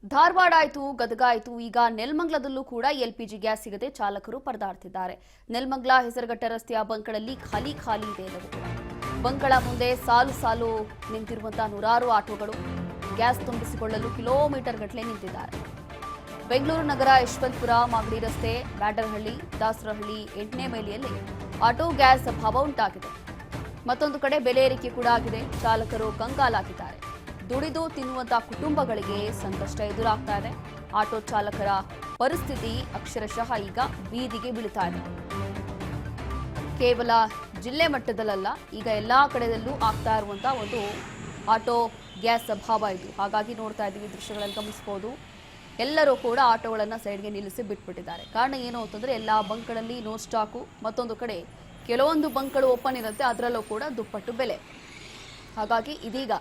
ಧಾರವಾಡ ಆಯ್ತು, ಗದಗ ಆಯ್ತು, ಈಗ ನೆಲಮಂಗಲದಲ್ಲೂ ಕೂಡ ಎಲ್ಪಿಜಿ ಗ್ಯಾಸ್ ಸಿಗದೆ ಚಾಲಕರು ಪರದಾಡ್ತಿದ್ದಾರೆ. ನೆಲಮಂಗಲ ಹೆಸರುಘಟ್ಟ ರಸ್ತೆಯ ಬಂಕ್ಗಳಲ್ಲಿ ಖಾಲಿ ಇದೆ ಎಲ್ಲವೂ ಕೂಡ. ಬಂಕ್ಗಳ ಮುಂದೆ ಸಾಲು ಸಾಲು ನಿಂತಿರುವಂತಹ ನೂರಾರು ಆಟೋಗಳು ಗ್ಯಾಸ್ ತುಂಬಿಸಿಕೊಳ್ಳಲು ಕಿಲೋಮೀಟರ್ ಗಟ್ಟಲೆ ನಿಂತಿದ್ದಾರೆ. ಬೆಂಗಳೂರು ನಗರ ಯಶವಂತಪುರ ಮಾಗಡಿ ರಸ್ತೆ, ಬ್ಯಾಡರಹಳ್ಳಿ, ದಾಸರಹಳ್ಳಿ, 8ನೇ ಮೈಲಿಯಲ್ಲಿ ಆಟೋ ಗ್ಯಾಸ್ ಅಭಾವ ಉಂಟಾಗಿದೆ. ಮತ್ತೊಂದು ಕಡೆ ಬೆಲೆ ಏರಿಕೆ ಕೂಡ ಆಗಿದೆ. ಚಾಲಕರು ಕಂಗಾಲಾಗಿದ್ದಾರೆ. ದುಡಿದು ತಿನ್ನುವಂತಹ ಕುಟುಂಬಗಳಿಗೆ ಸಂಕಷ್ಟ ಎದುರಾಗ್ತಾ ಇದೆ. ಆಟೋ ಚಾಲಕರ ಪರಿಸ್ಥಿತಿ ಅಕ್ಷರಶಃ ಈಗ ಬೀದಿಗೆ ಬೀಳ್ತಾ ಇದೆ. ಕೇವಲ ಜಿಲ್ಲೆ ಮಟ್ಟದಲ್ಲ, ಈಗ ಎಲ್ಲಾ ಕಡೆಯಲ್ಲೂ ಆಗ್ತಾ ಇರುವಂತಹ ಒಂದು ಆಟೋ ಗ್ಯಾಸ್ ಅಭಾವ ಇದು. ಹಾಗಾಗಿ ನೋಡ್ತಾ ಇದ್ದೀವಿ, ದೃಶ್ಯಗಳಲ್ಲಿ ಗಮನಿಸಬಹುದು, ಎಲ್ಲರೂ ಕೂಡ ಆಟೋಗಳನ್ನು ಸೈಡ್ಗೆ ನಿಲ್ಲಿಸಿ ಬಿಟ್ಬಿಟ್ಟಿದ್ದಾರೆ. ಕಾರಣ ಏನು ಅಂತಂದ್ರೆ ಎಲ್ಲಾ ಬಂಕ್ಗಳಲ್ಲಿ ನೋ ಸ್ಟಾಕು. ಮತ್ತೊಂದು ಕಡೆ ಕೆಲವೊಂದು ಬಂಕ್ಗಳು ಓಪನ್ ಇರುತ್ತೆ, ಅದರಲ್ಲೂ ಕೂಡ ದುಪ್ಪಟ್ಟು ಬೆಲೆ. ಹಾಗಾಗಿ ಇದೀಗ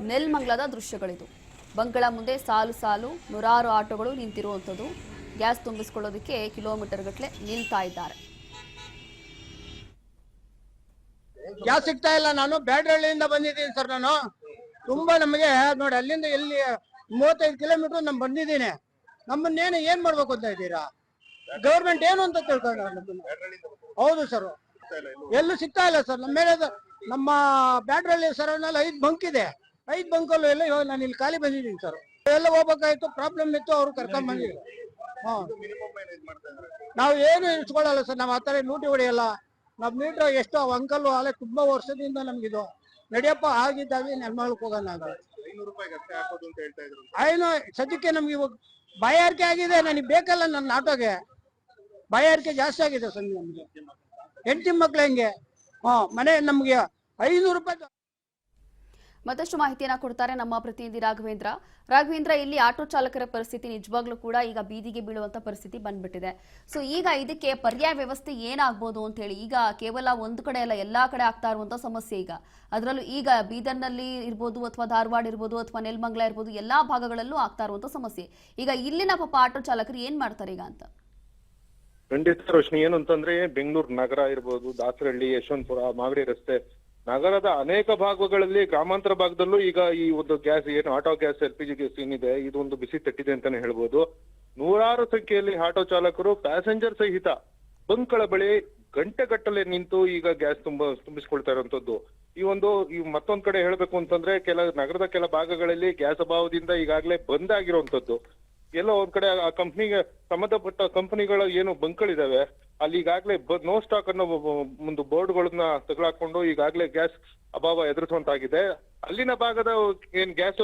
ನೆಲಮಂಗಲದ ದೃಶ್ಯಗಳಿದು. ಬಂಕ್ಗಳ ಮುಂದೆ ಸಾಲು ಸಾಲು ನೂರಾರು ಆಟೋಗಳು ನಿಂತಿರುವಂಥದ್ದು. ಗ್ಯಾಸ್ ತುಂಬಿಸಿಕೊಳ್ಳೋದಕ್ಕೆ ಕಿಲೋಮೀಟರ್ ಗಟ್ಟಲೆ ನಿಲ್ತಾ ಇದ್ದಾರೆ. ಗ್ಯಾಸ್ ಸಿಗ್ತಾ ಇಲ್ಲ. ನಾನು ಬ್ಯಾಡರಹಳ್ಳಿಯಿಂದ ಬಂದಿದ್ದೀನಿ ಸರ್. ನಾನು ತುಂಬಾ ನಮಗೆ ನೋಡಿ, ಅಲ್ಲಿಂದ ಎಲ್ಲಿ 35 ಕಿಲೋಮೀಟರ್ ನಾನು ಬಂದಿದ್ದೀನಿ. ನಮ್ಮನ್ನೇನು ಏನ್ ಮಾಡ್ಬೇಕು ಅಂತ ಇದ್ದೀರಾ? ಗವರ್ಮೆಂಟ್ ಏನು ಅಂತ ತಿಳ್ಕೊಂಡ? ಹೌದು ಸರ್, ಎಲ್ಲೂ ಸಿಗ್ತಾ ಇಲ್ಲ ಸರ್. ನಮ್ಮ ಮೇಲೆ ನಮ್ಮ ಬ್ಯಾಡರಹಳ್ಳಿ ಸರೌಂಡಲ್ಲಿ 5 ಬಂಕ್ ಇದೆ. 5 ಬಂಕಲ್ಲೂ ಎಲ್ಲ ಇವಾಗ ನಾನು ಇಲ್ಲಿ ಖಾಲಿ ಬಂದಿದ್ದೀನಿ ಸರ್. ಎಲ್ಲ ಹೋಗ್ಬೇಕಾಯ್ತು, ಪ್ರಾಬ್ಲಮ್ ಇತ್ತು, ಅವ್ರು ಕರ್ಕೊಂಡ್ ಬಂದಿದ್ರು. ನಾವು ಏನು ಇಸ್ಕೊಳ್ಳಲ್ಲ ಸರ್. ನಾವು ಆತರ ಲೂಟಿ ಹೊಡೆಯಲ್ಲ. ನಾವ್ ಮೀಟರ್ ಎಷ್ಟು ಅಂಕಲ್ ಅಲ್ಲೇ ತುಂಬಾ ವರ್ಷದಿಂದ ನಮ್ಗಿದು ನಡಿಯಪ್ಪ ಆಗಿದ್ದಾವೆ. ನೆಲಮಂಗಲಕ್ಕೆ ಹೋಗೋಣ ನಾವು 500 ರೂಪಾಯಿಗೆ ಅಷ್ಟೇ ಹಾಕೋದು ಅಂತ ಹೇಳ್ತಾ ಇದ್ರು. ಐನೋ ಸದ್ಯಕ್ಕೆ ನಮ್ಗೆ ಇವಾಗ ಬಾಯಾರಿಕೆ ಆಗಿದೆ. ನನಗೆ ಬೇಕಲ್ಲ ನನ್ನ ಆಟೋಗೆ. ಬಾಯಾರಿಕೆ ಜಾಸ್ತಿ ಆಗಿದೆ ಸರ್. ನಮ್ಗೆ ಹೆಂಡತಿ ಮಕ್ಳು ಹೆಂಗೆ ಮನೆ ನಮ್ಗೆ 500 ರೂಪಾಯಿ. ಮತ್ತಷ್ಟು ಮಾಹಿತಿಯನ್ನ ಕೊಡ್ತಾರೆ ನಮ್ಮ ಪ್ರತಿನಿಧಿ ರಾಘವೇಂದ್ರ, ಇಲ್ಲಿ ಆಟೋ ಚಾಲಕರ ಪರಿಸ್ಥಿತಿ ನಿಜವಾಗ್ಲೂ ಕೂಡ ಈಗ ಬೀದಿಗೆ ಬೀಳುವಂತ ಪರಿಸ್ಥಿತಿ ಬಂದ್ಬಿಟ್ಟಿದೆ. ಸೊ ಈಗ ಇದಕ್ಕೆ ಪರ್ಯಾಯ ವ್ಯವಸ್ಥೆ ಏನಾಗ್ಬೋದು ಅಂತ ಹೇಳಿ, ಈಗ ಕೇವಲ ಒಂದು ಕಡೆ ಅಲ್ಲ, ಎಲ್ಲಾ ಕಡೆ ಆಗ್ತಾ ಇರುವಂತ ಸಮಸ್ಯೆ ಈಗ. ಅದರಲ್ಲೂ ಈಗ ಬೀದರ್ನಲ್ಲಿ ಇರ್ಬೋದು, ಅಥವಾ ಧಾರವಾಡ ಇರ್ಬೋದು, ಅಥವಾ ನೆಲಮಂಗಲ ಇರ್ಬೋದು, ಎಲ್ಲಾ ಭಾಗಗಳಲ್ಲೂ ಆಗ್ತಾ ಇರುವಂತ ಸಮಸ್ಯೆ. ಈಗ ಇಲ್ಲಿನ ಪಾಪ ಆಟೋ ಚಾಲಕರು ಏನ್ ಮಾಡ್ತಾರೆ ಈಗ ಅಂತ? ಖಂಡಿತ ರೋಶ್ನಿ, ಏನು ಅಂತಂದ್ರೆ ಬೆಂಗಳೂರು ನಗರ ಇರ್ಬೋದು, ದಾಸರಹಳ್ಳಿ, ಯಶವಂತಪುರ, ಮಾಗಡಿ ರಸ್ತೆ, ನಗರದ ಅನೇಕ ಭಾಗಗಳಲ್ಲಿ, ಗ್ರಾಮಾಂತರ ಭಾಗದಲ್ಲೂ ಈಗ ಈ ಒಂದು ಗ್ಯಾಸ್ ಏನು ಆಟೋ ಗ್ಯಾಸ್ LPG ಗ್ಯಾಸ್ ಏನಿದೆ, ಇದು ಒಂದು ಬಿಸಿ ತಟ್ಟಿದೆ ಅಂತಾನೆ ಹೇಳ್ಬೋದು. ನೂರಾರು ಸಂಖ್ಯೆಯಲ್ಲಿ ಆಟೋ ಚಾಲಕರು ಪ್ಯಾಸೆಂಜರ್ ಸಹಿತ ಬಂಕ್ಗಳ ಬಳಿ ಗಂಟೆಗಟ್ಟಲೆ ನಿಂತು ಈಗ ಗ್ಯಾಸ್ ತುಂಬಿಸ್ಕೊಳ್ತಾ ಇರುವಂತದ್ದು. ಈ ಮತ್ತೊಂದ್ ಕಡೆ ಹೇಳ್ಬೇಕು ಅಂತಂದ್ರೆ ನಗರದ ಕೆಲ ಭಾಗಗಳಲ್ಲಿ ಗ್ಯಾಸ್ ಅಭಾವದಿಂದ ಈಗಾಗಲೇ ಬಂದ್ ಆಗಿರುವಂತದ್ದು. ಎಲ್ಲೋ ಒಂದ್ ಕಡೆ ಆ ಕಂಪ್ನಿಗೆ ಸಂಬಂಧಪಟ್ಟ ಕಂಪನಿಗಳ ಏನು ಬಂಕ್ಗಳಿದಾವೆ, ಅಲ್ಲಿ ಈಗಾಗಲೇ ನೋ ಸ್ಟಾಕ್ ಅನ್ನೋ ಒಂದು ಬೋರ್ಡ್ಗಳನ್ನ ತಗಲಾಕೊಂಡು ಈಗಾಗಲೇ ಗ್ಯಾಸ್ ಅಭಾವ ಎದುರಿಸುವಂತಾಗಿದೆ. ಅಲ್ಲಿನ ಭಾಗದ ಏನ್ ಗ್ಯಾಸ್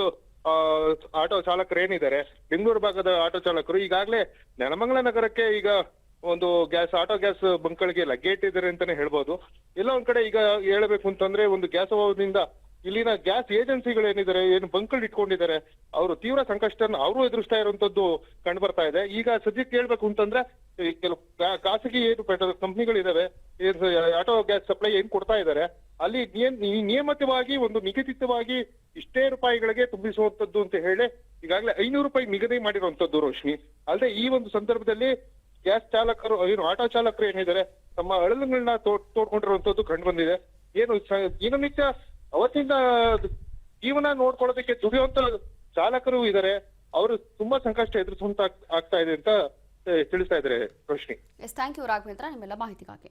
ಆಟೋ ಚಾಲಕರು ಏನಿದ್ದಾರೆ, ಬೆಂಗಳೂರು ಭಾಗದ ಆಟೋ ಚಾಲಕರು ಈಗಾಗಲೇ ನೆಲಮಂಗಲ ನಗರಕ್ಕೆ ಈಗ ಒಂದು ಆಟೋ ಗ್ಯಾಸ್ ಬಂಕ್ಗಳಿಗೆ ಲಗ್ಗೆ ಇಟ್ಟಿದ್ದಾರೆ ಅಂತಾನೆ ಹೇಳ್ಬೋದು. ಎಲ್ಲ ಒಂದ್ ಕಡೆ ಈಗ ಹೇಳ್ಬೇಕು ಅಂತಂದ್ರೆ ಒಂದು ಗ್ಯಾಸ್ ಅಭಾವದಿಂದ ಇಲ್ಲಿನ ಗ್ಯಾಸ್ ಏಜೆನ್ಸಿಗಳು ಏನಿದ್ದಾರೆ, ಏನು ಬಂಕ್ಗಳು ಇಟ್ಕೊಂಡಿದ್ದಾರೆ, ಅವರು ತೀವ್ರ ಸಂಕಷ್ಟನ ಅವರು ಎದುರಿಸ್ತಾ ಇರುವಂತದ್ದು ಕಂಡು ಬರ್ತಾ ಇದೆ. ಈಗ ಸದ್ಯಕ್ಕೆ ಹೇಳ್ಬೇಕು ಅಂತಂದ್ರೆ ಕೆಲವು ಖಾಸಗಿ ಏನು ಕಂಪ್ನಿಗಳಿದಾವೆ, ಆಟೋ ಗ್ಯಾಸ್ ಸಪ್ಲೈ ಏನ್ ಕೊಡ್ತಾ ಇದ್ದಾರೆ, ಅಲ್ಲಿ ನಿಯಮಿತವಾಗಿ ಒಂದು ನಿಗದಿತವಾಗಿ ಇಷ್ಟೇ ರೂಪಾಯಿಗಳಿಗೆ ತುಂಬಿಸುವಂತದ್ದು ಅಂತ ಹೇಳಿ ಈಗಾಗಲೇ 500 ರೂಪಾಯಿ ನಿಗದಿ ಮಾಡಿರುವಂತದ್ದು ರೋಶ್ನಿ. ಅಲ್ಲದೆ ಈ ಒಂದು ಸಂದರ್ಭದಲ್ಲಿ ಗ್ಯಾಸ್ ಚಾಲಕರು ಏನು ಆಟೋ ಚಾಲಕರು ಏನಿದ್ದಾರೆ, ತಮ್ಮ ಅಳಲುಗಳನ್ನ ತೋಡ್ಕೊಂಡಿರುವಂತದ್ದು ಕಂಡು ಬಂದಿದೆ. ದಿನನಿತ್ಯ ಅವತ್ತಿಂದ ಜೀವನ ನೋಡ್ಕೊಳ್ಳೋದಕ್ಕೆ ದುಡಿಯುವಂತ ಚಾಲಕರು ಇದ್ದಾರೆ. ಅವರು ತುಂಬಾ ಸಂಕಷ್ಟ ಎದುರಿಸುವಂತ ಆಗ್ತಾ ಇದೆ ಅಂತ ತಿಳಿಸ್ತಾ ಇದ್ದಾರೆ ರೋಶ್ನಿ. ಥ್ಯಾಂಕ್ ಯು ರಾಘವೇಂದ್ರ, ನಿಮ್ಮೆಲ್ಲ ಮಾಹಿತಿಗಾಗಿ.